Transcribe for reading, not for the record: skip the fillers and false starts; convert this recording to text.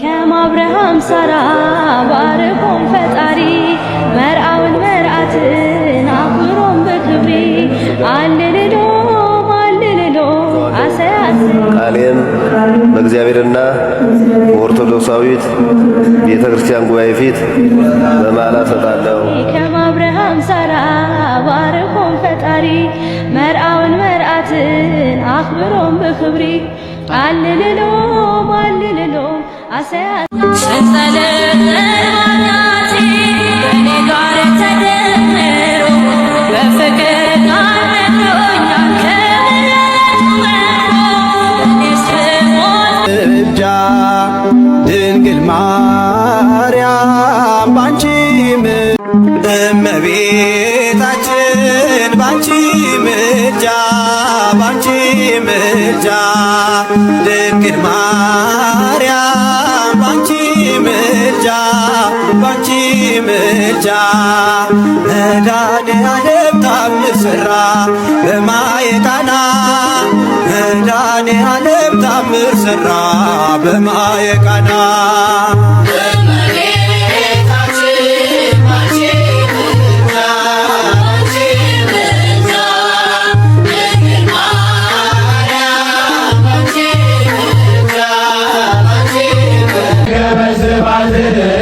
ከማብርሃም ሳራ ባርኮም ፈጣሪ መርአውን መርአትን አክብሮም በክብሪ አልልሎ አልልሎ አሰያስ ቃሌን በእግዚአብሔርና በኦርቶዶክሳዊት ቤተ ክርስቲያን ጉባኤ ፊት በማላ ሰጣለሁ። ከማብርሃም ሳራ ባርኮም ፈጣሪ መርአውን መርአትን አክብሮም በክብሪ አልልሎ አልልሎ አሰያስ ድንግል ማርያም ባንቺ እመቤታችን ባንቺ ምልጃ ባንቺ ምልጃ ድንግል ማርያም ባንቺ ምልጃ ባንቺ ምልጃ መድኃኔዓለም ተአምር ሠራ በማየ ቃና መድኃኔዓለም ተአምር ሠራ በማየ ቃና Bye.